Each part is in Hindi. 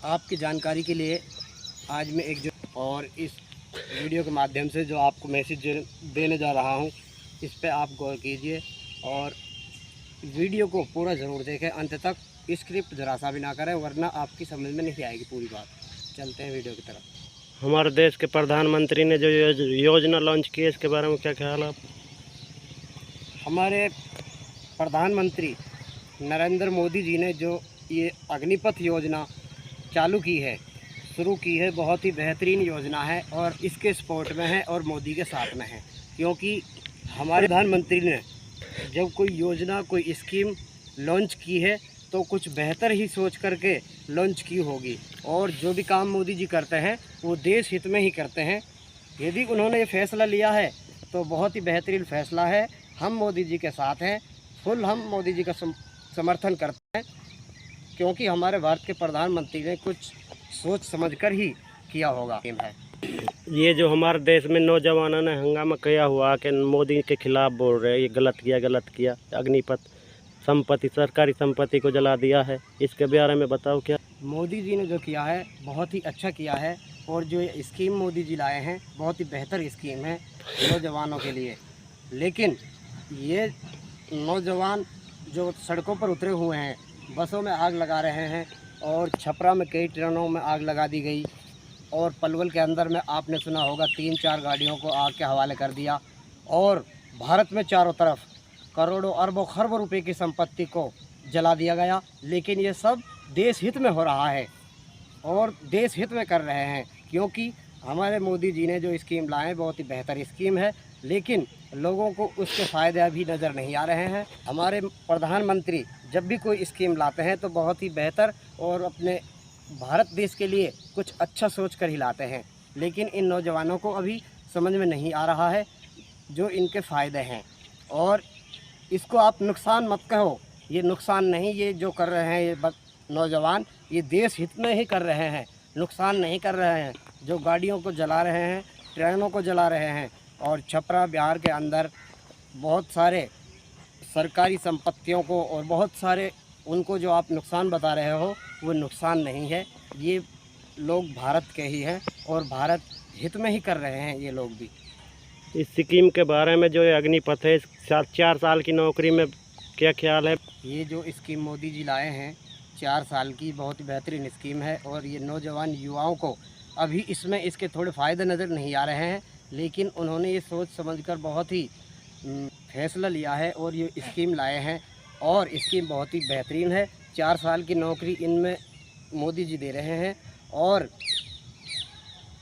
आपकी जानकारी के लिए आज मैं और इस वीडियो के माध्यम से जो आपको मैसेज देने जा रहा हूं, इस पे आप गौर कीजिए और वीडियो को पूरा ज़रूर देखें अंत तक। स्क्रिप्ट ज़रा सा भी ना करें, वरना आपकी समझ में नहीं आएगी पूरी बात। चलते हैं वीडियो की तरफ। हमारे देश के प्रधानमंत्री ने जो योजना लॉन्च की है, इसके बारे में क्या ख्याल है आप? हमारे प्रधानमंत्री नरेंद्र मोदी जी ने जो ये अग्निपथ योजना चालू की है, शुरू की है, बहुत ही बेहतरीन योजना है और इसके सपोर्ट में है और मोदी के साथ में है। क्योंकि हमारे प्रधानमंत्री ने जब कोई योजना, कोई स्कीम लॉन्च की है तो कुछ बेहतर ही सोच करके लॉन्च की होगी। और जो भी काम मोदी जी करते हैं वो देश हित में ही करते हैं। यदि उन्होंने ये फैसला लिया है तो बहुत ही बेहतरीन फैसला है। हम मोदी जी के साथ हैं, फुल हम मोदी जी का समर्थन करते हैं, क्योंकि हमारे भारत के प्रधानमंत्री ने कुछ सोच समझकर ही किया होगा। ये जो हमारे देश में नौजवानों ने हंगामा किया हुआ कि मोदी के खिलाफ बोल रहे हैं, ये गलत किया, अग्निपथ संपत्ति, सरकारी संपत्ति को जला दिया है, इसके बारे में बताओ। क्या मोदी जी ने जो किया है बहुत ही अच्छा किया है और जो ये स्कीम मोदी जी लाए हैं बहुत ही बेहतर स्कीम है नौजवानों के लिए। लेकिन ये नौजवान जो सड़कों पर उतरे हुए हैं, बसों में आग लगा रहे हैं और छपरा में कई ट्रेनों में आग लगा दी गई और पलवल के अंदर में आपने सुना होगा 3-4 गाड़ियों को आग के हवाले कर दिया। और भारत में चारों तरफ करोड़ों अरबों खरबों रुपए की संपत्ति को जला दिया गया। लेकिन ये सब देश हित में हो रहा है और देश हित में कर रहे हैं, क्योंकि हमारे मोदी जी ने जो स्कीम लाए बहुत ही बेहतर स्कीम है, लेकिन लोगों को उसके फ़ायदे अभी नज़र नहीं आ रहे हैं। हमारे प्रधानमंत्री जब भी कोई स्कीम लाते हैं तो बहुत ही बेहतर और अपने भारत देश के लिए कुछ अच्छा सोच कर ही लाते हैं। लेकिन इन नौजवानों को अभी समझ में नहीं आ रहा है जो इनके फ़ायदे हैं। और इसको आप नुकसान मत कहो, ये नुकसान नहीं, ये जो कर रहे हैं ये नौजवान ये देश हित में ही कर रहे हैं, नुकसान नहीं कर रहे हैं। जो गाड़ियों को जला रहे हैं, ट्रेनों को जला रहे हैं और छपरा बिहार के अंदर बहुत सारे सरकारी संपत्तियों को और बहुत सारे उनको जो आप नुकसान बता रहे हो वो नुकसान नहीं है। ये लोग भारत के ही हैं और भारत हित में ही कर रहे हैं ये लोग भी। इस स्कीम के बारे में जो ये अग्निपथ है, 4 साल की नौकरी में क्या ख्याल है? ये जो स्कीम मोदी जी लाए हैं 4 साल की, बहुत ही बेहतरीन स्कीम है और ये नौजवान युवाओं को अभी इसमें इसके थोड़े फ़ायदे नज़र नहीं आ रहे हैं, लेकिन उन्होंने ये सोच समझकर बहुत ही फैसला लिया है और ये स्कीम लाए हैं और स्कीम बहुत ही बेहतरीन है। 4 साल की नौकरी इनमें मोदी जी दे रहे हैं और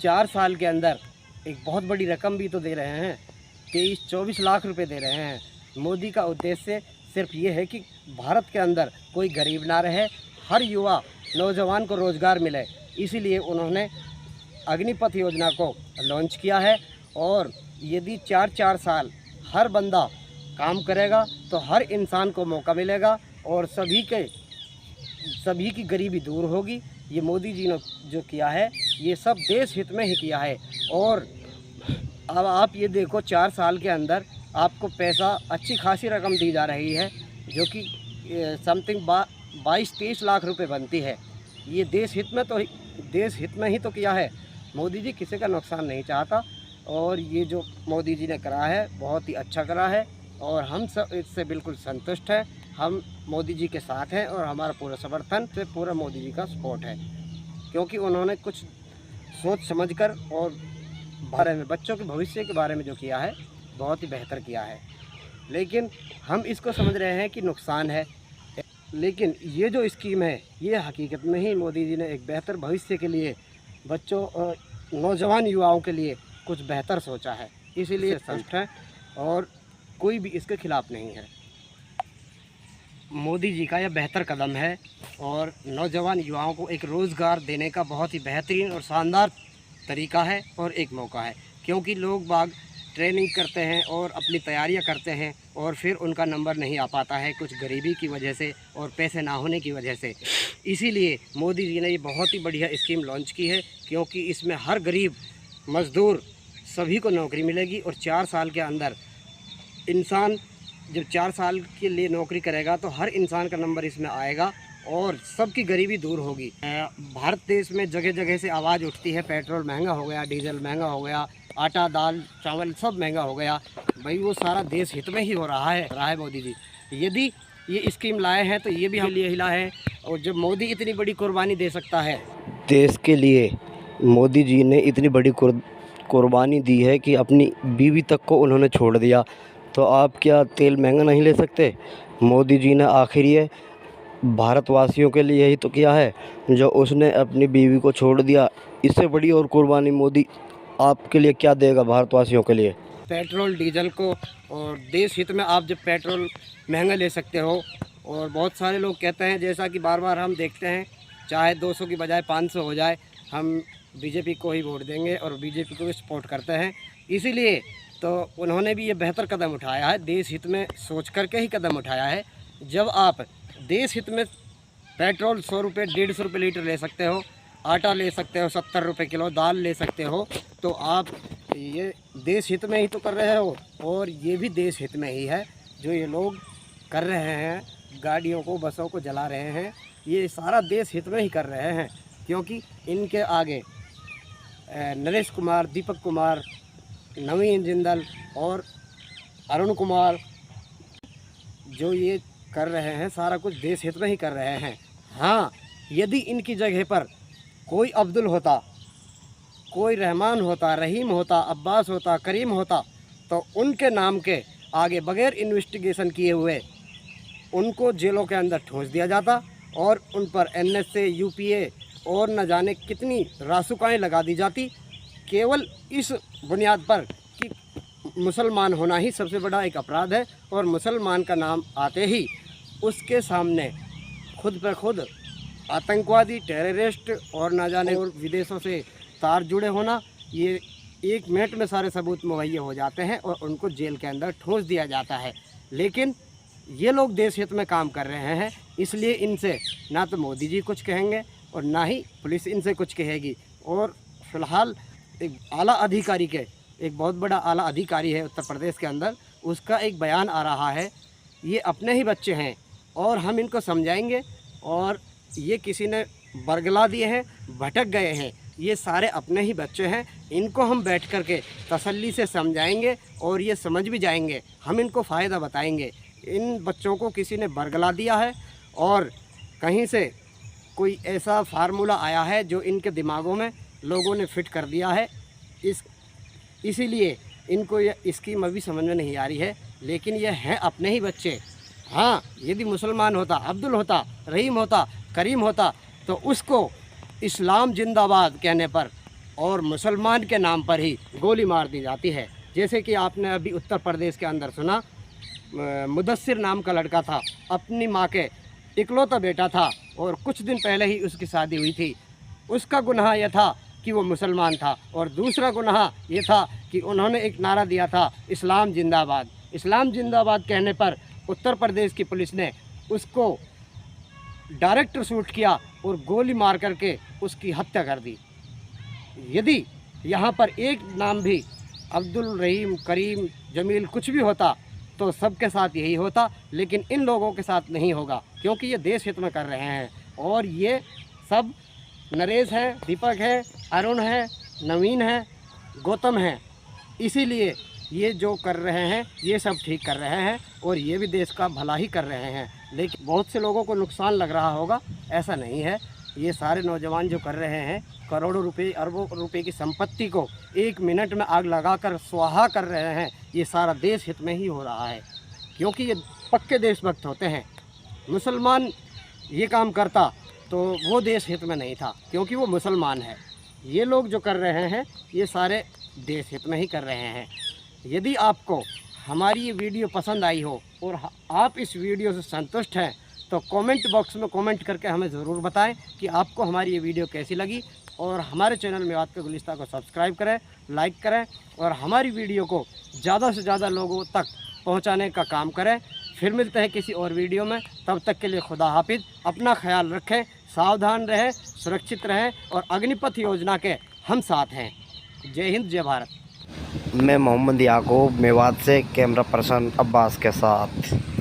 4 साल के अंदर एक बहुत बड़ी रकम भी तो दे रहे हैं, 23-24 लाख रुपए दे रहे हैं। मोदी का उद्देश्य सिर्फ ये है कि भारत के अंदर कोई गरीब ना रहे, हर युवा नौजवान को रोज़गार मिले, इसीलिए उन्होंने अग्निपथ योजना को लॉन्च किया है। और यदि 4-4 साल हर बंदा काम करेगा तो हर इंसान को मौका मिलेगा और सभी की गरीबी दूर होगी। ये मोदी जी ने जो किया है ये सब देश हित में ही किया है। और अब आप ये देखो 4 साल के अंदर आपको पैसा, अच्छी खासी रकम दी जा रही है, जो कि समथिंग 22-23 लाख रुपए बनती है। ये देश हित में ही तो किया है। मोदी जी किसी का नुकसान नहीं चाहता और ये जो मोदी जी ने करा है बहुत ही अच्छा करा है और हम सब इससे बिल्कुल संतुष्ट हैं। हम मोदी जी के साथ हैं और हमारा पूरा समर्थन से पूरा मोदी जी का सपोर्ट है, क्योंकि उन्होंने कुछ सोच समझकर और बारे में, बच्चों के भविष्य के बारे में जो किया है बहुत ही बेहतर किया है। लेकिन हम इसको समझ रहे हैं कि नुकसान है, लेकिन ये जो स्कीम है ये हकीकत में ही मोदी जी ने एक बेहतर भविष्य के लिए, बच्चों और नौजवान युवाओं के लिए कुछ बेहतर सोचा है, इसीलिए संतुष्ट है और कोई भी इसके खिलाफ नहीं है। मोदी जी का यह बेहतर कदम है और नौजवान युवाओं को एक रोज़गार देने का बहुत ही बेहतरीन और शानदार तरीका है और एक मौका है। क्योंकि लोग बाग ट्रेनिंग करते हैं और अपनी तैयारियां करते हैं और फिर उनका नंबर नहीं आ पाता है, कुछ गरीबी की वजह से और पैसे ना होने की वजह से। इसीलिए मोदी जी ने ये बहुत ही बढ़िया स्कीम लॉन्च की है, क्योंकि इसमें हर गरीब मज़दूर सभी को नौकरी मिलेगी। और 4 साल के अंदर इंसान जब 4 साल के लिए नौकरी करेगा तो हर इंसान का नंबर इसमें आएगा और सबकी गरीबी दूर होगी। भारत देश में जगह जगह से आवाज़ उठती है, पेट्रोल महंगा हो गया, डीजल महंगा हो गया, आटा दाल चावल सब महंगा हो गया। भाई वो सारा देश हित में ही हो रहा है मोदी जी। यदि ये स्कीम लाए हैं तो ये भी हम लिए ही लाए हैं। और जब मोदी इतनी बड़ी कुर्बानी दे सकता है देश के लिए, मोदी जी ने इतनी बड़ी कुर्बानी दी है कि अपनी बीवी तक को उन्होंने छोड़ दिया, तो आप क्या तेल महंगा नहीं ले सकते? मोदी जी ने आखिर ये भारतवासियों के लिए ही तो किया है, जो उसने अपनी बीवी को छोड़ दिया। इससे बड़ी और कुर्बानी मोदी आपके लिए क्या देगा भारतवासियों के लिए? पेट्रोल डीजल को, और देश हित में आप जब पेट्रोल महंगा ले सकते हो। और बहुत सारे लोग कहते हैं, जैसा कि बार बार हम देखते हैं, चाहे 200 की बजाय 500 हो जाए, हम बीजेपी को ही वोट देंगे और बीजेपी को भी सपोर्ट करते हैं। इसीलिए तो उन्होंने भी ये बेहतर कदम उठाया है, देश हित में सोच करके ही कदम उठाया है। जब आप देश हित में पेट्रोल 100 रुपये 150 रुपये लीटर ले सकते हो, आटा ले सकते हो 70 रुपये किलो, दाल ले सकते हो, तो आप ये देश हित में ही तो कर रहे हो। और ये भी देश हित में ही है जो ये लोग कर रहे हैं, गाड़ियों को बसों को जला रहे हैं, ये सारा देश हित में ही कर रहे हैं। क्योंकि इनके आगे नरेश कुमार, दीपक कुमार, नवीन जिंदल और अरुण कुमार जो ये कर रहे हैं, सारा कुछ देश हित में ही कर रहे हैं। हाँ, यदि इनकी जगह पर कोई अब्दुल होता, कोई रहमान होता, रहीम होता, अब्बास होता, करीम होता, तो उनके नाम के आगे बगैर इन्वेस्टिगेशन किए हुए उनको जेलों के अंदर ठूंस दिया जाता और उन पर NSA, UPA और न जाने कितनी रासुकाएँ लगा दी जाती, केवल इस बुनियाद पर कि मुसलमान होना ही सबसे बड़ा एक अपराध है। और मुसलमान का नाम आते ही उसके सामने खुद पर खुद आतंकवादी, टेररिस्ट और न जाने और विदेशों से तार जुड़े होना, ये 1 मिनट में सारे सबूत मुहैया हो जाते हैं और उनको जेल के अंदर ठूंस दिया जाता है। लेकिन ये लोग देश हित में काम कर रहे हैं, इसलिए इनसे ना तो मोदी जी कुछ कहेंगे और ना ही पुलिस इनसे कुछ कहेगी। और फिलहाल एक आला अधिकारी के, एक बहुत बड़ा आला अधिकारी है उत्तर प्रदेश के अंदर, उसका एक बयान आ रहा है, ये अपने ही बच्चे हैं और हम इनको समझाएंगे और ये किसी ने बरगला दिए हैं, भटक गए हैं, ये सारे अपने ही बच्चे हैं, इनको हम बैठ कर के तसल्ली से समझाएंगे और ये समझ भी जाएंगे। हम इनको फ़ायदा बताएंगे। इन बच्चों को किसी ने बरगला दिया है और कहीं से कोई ऐसा फार्मूला आया है जो इनके दिमागों में लोगों ने फिट कर दिया है। इसीलिए इनको ये स्कीम अभी समझ में नहीं आ रही है, लेकिन ये हैं अपने ही बच्चे। हाँ, यदि मुसलमान होता, अब्दुल होता, रहीम होता, करीम होता, तो उसको इस्लाम जिंदाबाद कहने पर और मुसलमान के नाम पर ही गोली मार दी जाती है। जैसे कि आपने अभी उत्तर प्रदेश के अंदर सुना, मुदस्सिर नाम का लड़का था, अपनी माँ के इकलौता बेटा था और कुछ दिन पहले ही उसकी शादी हुई थी। उसका गुनाह यह था कि वो मुसलमान था और दूसरा गुनाह ये था कि उन्होंने एक नारा दिया था, इस्लाम जिंदाबाद। इस्लाम जिंदाबाद कहने पर उत्तर प्रदेश की पुलिस ने उसको डायरेक्ट शूट किया और गोली मार करके उसकी हत्या कर दी। यदि यहाँ पर एक नाम भी अब्दुल, रहीम, करीम, जमील कुछ भी होता तो सबके साथ यही होता, लेकिन इन लोगों के साथ नहीं होगा क्योंकि ये देश हित में कर रहे हैं। और ये सब नरेश है, दीपक है, अरुण है, नवीन है, गौतम है, इसीलिए ये जो कर रहे हैं ये सब ठीक कर रहे हैं और ये भी देश का भला ही कर रहे हैं। लेकिन बहुत से लोगों को नुकसान लग रहा होगा, ऐसा नहीं है। ये सारे नौजवान जो कर रहे हैं, करोड़ों रुपए, अरबों रुपए की संपत्ति को 1 मिनट में आग लगाकर स्वाहा कर रहे हैं, ये सारा देश हित में ही हो रहा है क्योंकि ये पक्के देशभक्त होते हैं। मुसलमान ये काम करता तो वो देश हित में नहीं था क्योंकि वो मुसलमान है। ये लोग जो कर रहे हैं ये सारे देश हित में ही कर रहे हैं। यदि आपको हमारी ये वीडियो पसंद आई हो और आप इस वीडियो से संतुष्ट हैं तो कमेंट बॉक्स में कमेंट करके हमें ज़रूर बताएं कि आपको हमारी ये वीडियो कैसी लगी। और हमारे चैनल मेवात का गुलिस्ता को सब्सक्राइब करें, लाइक करें और हमारी वीडियो को ज़्यादा से ज़्यादा लोगों तक पहुंचाने का काम करें। फिर मिलते हैं किसी और वीडियो में, तब तक के लिए खुदा हाफिज़। अपना ख्याल रखें, सावधान रहें, सुरक्षित रहें और अग्निपथ योजना के हम साथ हैं। जय हिंद, जय भारत। मैं मोहम्मद याकूब मेवात से कैमरा पर्सन अब्बास के साथ।